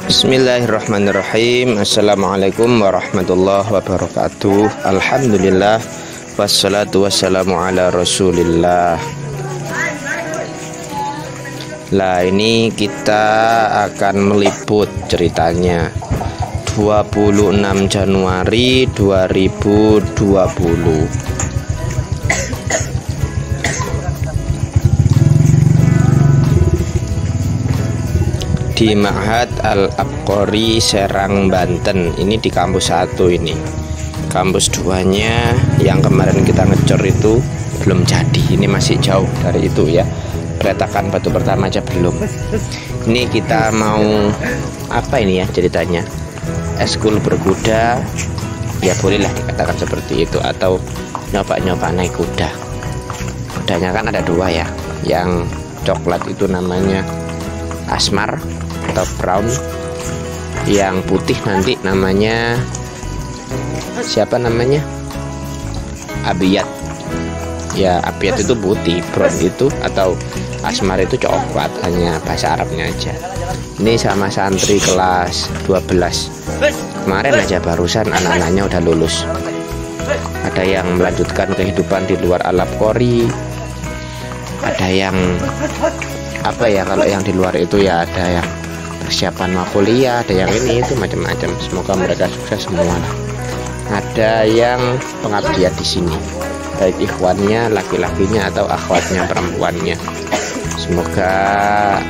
Bismillahirrahmanirrahim. Assalamualaikum warahmatullahi wabarakatuh. Alhamdulillah, wassalatu wassalamu ala rasulillah. Lah, ini kita akan meliput ceritanya 26 Januari 2020. Di Ma'had Al-Abqari Serang, Banten. Ini di kampus 1 ini. Kampus 2-nya yang kemarin kita ngecor itu belum jadi. Ini masih jauh dari itu ya. Peletakan batu pertama aja belum. Ini kita mau apa ini ya ceritanya? Eskul berkuda. Ya bolehlah dikatakan seperti itu, atau nyoba-nyoba naik kuda. Kudanya kan ada 2 ya. Yang coklat itu namanya Asmar atau brown, yang putih nanti namanya siapa namanya? Abiyat. Ya, abiyat itu putih, brown itu atau asmar itu coklat, hanya bahasa Arabnya aja. Ini sama santri kelas 12. Kemarin aja barusan anak-anaknya udah lulus. Ada yang melanjutkan kehidupan di luar Al-Abqari. Ada yang apa ya, kalau yang di luar itu ya ada yang persiapan mau kuliah, ada yang ini itu macam-macam. Semoga mereka sukses semua lah. Ada yang pengabdian di sini, baik ikhwannya laki-lakinya atau akhwatnya perempuannya. Semoga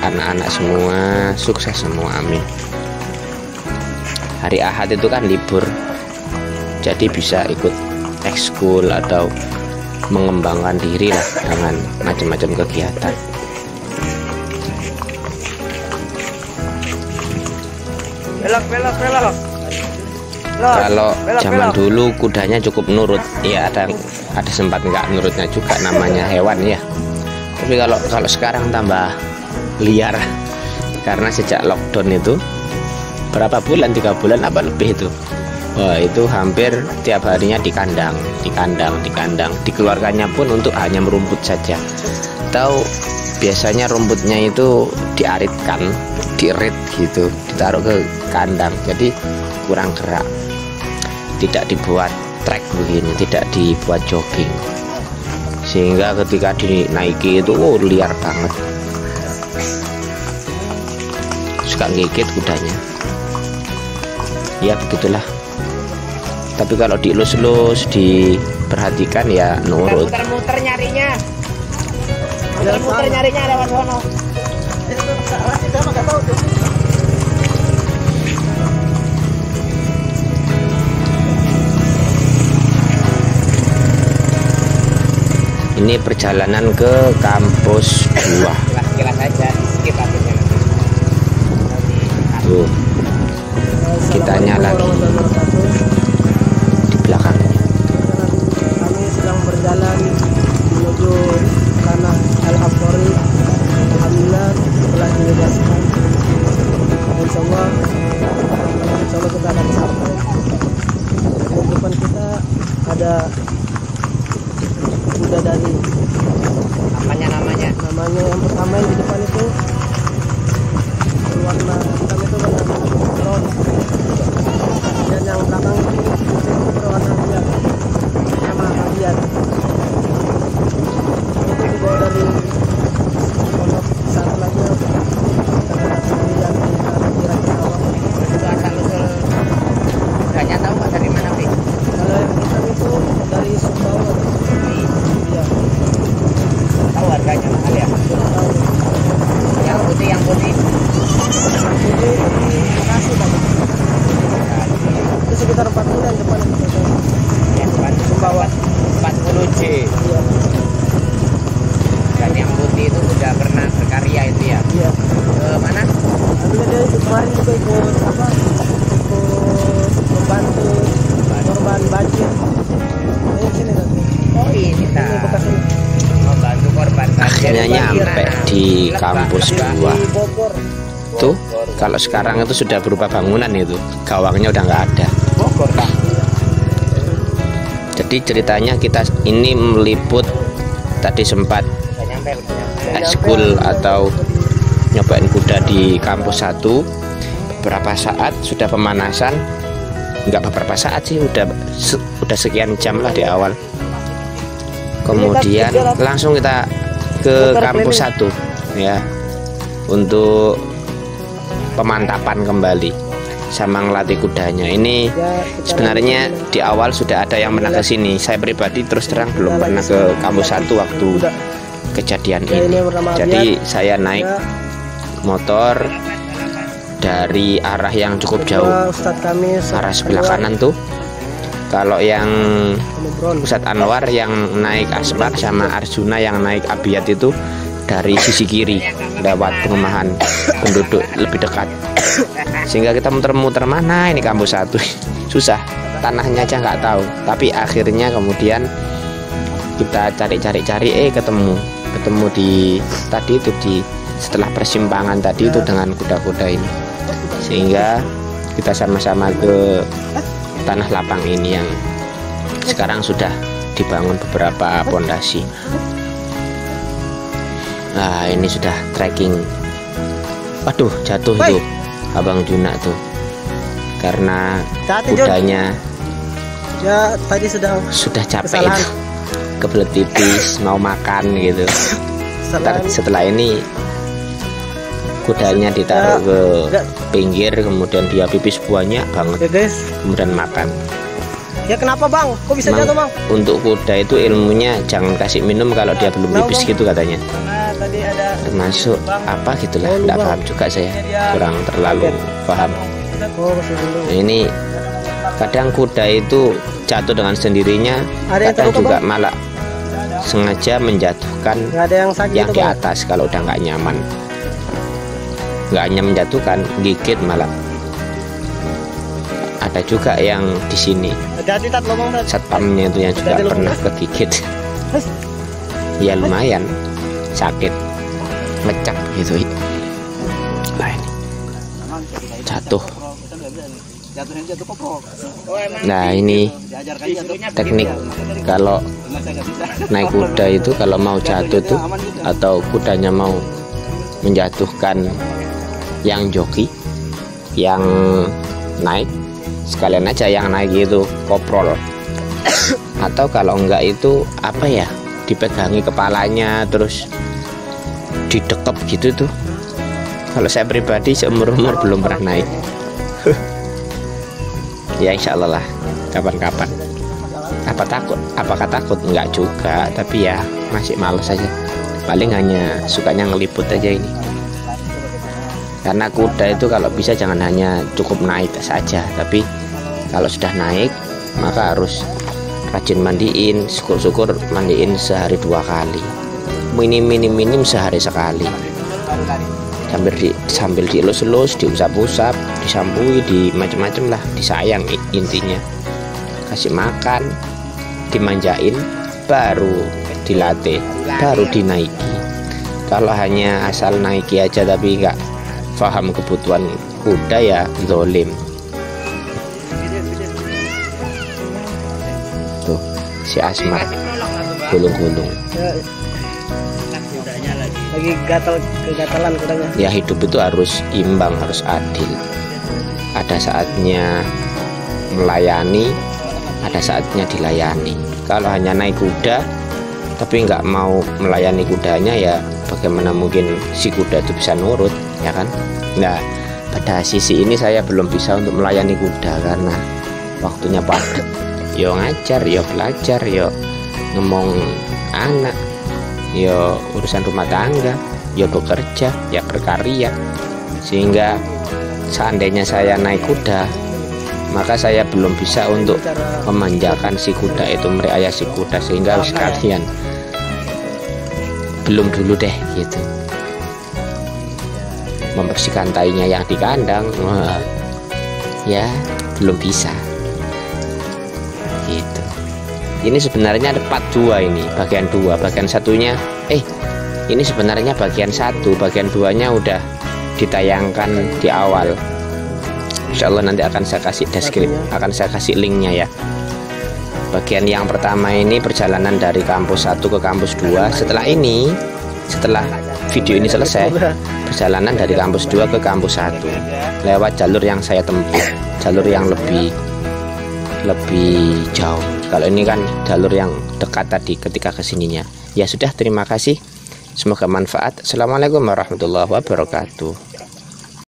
anak-anak semua sukses semua, amin. Hari Ahad itu kan libur, jadi bisa ikut ekskul atau mengembangkan diri lah dengan macam-macam kegiatan. Belok. Kalau zaman dulu kudanya cukup nurut, ya ada sempat nggak nurutnya juga, namanya hewan ya. Tapi kalau sekarang tambah liar, karena sejak lockdown itu berapa bulan, 3 bulan apa lebih itu. Wah, itu hampir tiap harinya di kandang. Dikeluarkannya pun untuk hanya merumput saja. Atau biasanya rumputnya itu diaritkan, diirit gitu, ditaruh ke kandang, jadi kurang gerak. Tidak dibuat trek begini, tidak dibuat jogging, sehingga ketika dinaiki itu liar banget, suka gigit kudanya. Ya begitulah. Tapi kalau dielus-elus, diperhatikan ya nurut. Muter-muter nyarinya lewat sono. Ini perjalanan ke kampus 2. Kira saja skip akhirnya. Tuh, kitanya lagi di belakang. Kami sedang berjalan menuju tanah Al-Abqari. Alhamdulillah telah dibebaskan. Insya Allah kita akan sampai. Di depan kita ada kuda dari Namanya yang pertama yang di depan itu warna hitam itu warna brown, dan yang belakang itu berwarna biru, nama Abiyat. Itu dibawa dari pondok satu lagi, yang kira-kira itu asal usul kudanya tahu nggak dari mana, Pi? kalau yang hitam itu dari Sumbawa. Iya. Tahu harganya mahal ya? Yang putih Jadi Bekasi banyak. Itu sekitar 4 bulan depan. yang Sumbawa 40J. Iya. Dan yang putih itu sudah pernah berkarya itu ya? Iya. Ke mana? Alhamdulillah dia itu kemarin juga ikut membantu korban banjir. Ini sini kan. Oh ini Bekas ini. membantu korban banjir. Akhirnya nyampe di kampus 2. Bogor. Tuh, kalau sekarang itu sudah berupa bangunan, itu gawangnya udah nggak ada. Bogor Pak. Jadi ceritanya kita ini meliput, tadi sempat Udah nyampe. ekskul atau nyobain kuda di kampus 1. beberapa saat sudah pemanasan, nggak beberapa saat sih, udah sekian jam lah di awal. Kemudian langsung kita ke kampus 1 ya, untuk pemantapan kembali sama ngelatih kudanya. Ini sebenarnya di awal sudah ada yang pernah ke sini. Saya pribadi terus terang belum pernah ke kampus 1 waktu kejadian ini. Jadi saya naik motor dari arah yang cukup jauh, arah sebelah kanan tuh. Kalau yang Ustadz Anwar yang naik Asmar sama Arjuna yang naik Abiyat itu dari sisi kiri, lewat perumahan penduduk lebih dekat. Sehingga kita muter-muter mana ini kampus 1 susah, tanahnya aja nggak tahu. Tapi akhirnya kemudian kita cari-cari ketemu di tadi itu, di setelah persimpangan tadi itu dengan kuda-kuda ini. Sehingga kita sama-sama ke tanah lapang ini yang sekarang sudah dibangun beberapa pondasi. Nah, ini sudah trekking. Waduh, jatuh itu Abang Juna tuh, karena kudanya ya tadi sudah capek itu, kebelet pipis mau makan gitu. Setelah ini kudanya ditaruh ke pinggir, kemudian dia pipis banyak banget ya guys, kemudian makan. Ya kenapa bang? Kok bisa jatuh bang? Untuk kuda itu ilmunya jangan kasih minum kalau dia belum pipis gitu katanya. Tadi ada Termasuk apa gitulah, tidak paham juga saya, kurang terlalu paham. Nah, ini kadang kuda itu jatuh dengan sendirinya, kadang juga malah sengaja menjatuhkan yang di atas kalau udah nggak nyaman. Nggak hanya menjatuhkan, gigit malah. Ada juga yang di sini satpamnya itu yang juga pernah kegigit. Ya lumayan sakit, ngecap gitu. Nah, ini jatuh. Nah, ini teknik kalau naik kuda itu, kalau mau jatuh tuh atau kudanya mau menjatuhkan yang joki, yang naik, sekalian aja yang naik itu koprol. Atau kalau enggak itu apa ya, dipegangi kepalanya terus didekep gitu tuh. Kalau saya pribadi seumur-umur belum pernah naik. Ya insya Allah lah kapan-kapan. Apakah takut? Enggak juga, tapi ya masih males aja. Paling hanya sukanya ngeliput aja ini. Karena kuda itu kalau bisa jangan hanya cukup naik saja, tapi kalau sudah naik maka harus rajin mandiin. Syukur-syukur mandiin sehari 2 kali, minim sehari sekali. Sambil dielus-elus, diusap-usap, disampui, di macam-macam lah, disayang intinya. Kasih makan, dimanjain, baru dilatih, baru dinaiki. Kalau hanya asal naiki aja tapi nggak paham kebutuhan kuda, ya zolim. Tuh si Asmar gulung-gulung lagi kegatalan kudanya. Ya hidup itu harus imbang, harus adil. Ada saatnya melayani, ada saatnya dilayani. Kalau hanya naik kuda tapi nggak mau melayani kudanya, ya bagaimana mungkin si kuda itu bisa nurut, ya kan? Nah, pada sisi ini saya belum bisa untuk melayani kuda karena waktunya padat. Yo ngajar, yo belajar, yo ngomong anak, yo urusan rumah tangga, yo bekerja, ya berkarya. Sehingga seandainya saya naik kuda, maka saya belum bisa untuk memanjakan si kuda itu, merayai si kuda. Sehingga sekalian belum dulu deh gitu, membersihkan tainya yang di kandang. Wah, ya belum bisa gitu. Ini sebenarnya ada part 2, ini bagian 2. Bagian satunya ini sebenarnya bagian 1, bagian 2-nya udah ditayangkan di awal. Insya Allah nanti akan saya kasih deskripsi, akan saya kasih linknya ya. Bagian yang pertama ini perjalanan dari kampus 1 ke kampus 2. Setelah ini setelah video ini selesai, perjalanan dari kampus 2 ke kampus 1 lewat jalur yang saya tempuh, jalur yang lebih jauh. Kalau ini kan jalur yang dekat tadi ketika kesininya. Ya sudah, terima kasih, semoga manfaat. Assalamualaikum warahmatullahi wabarakatuh.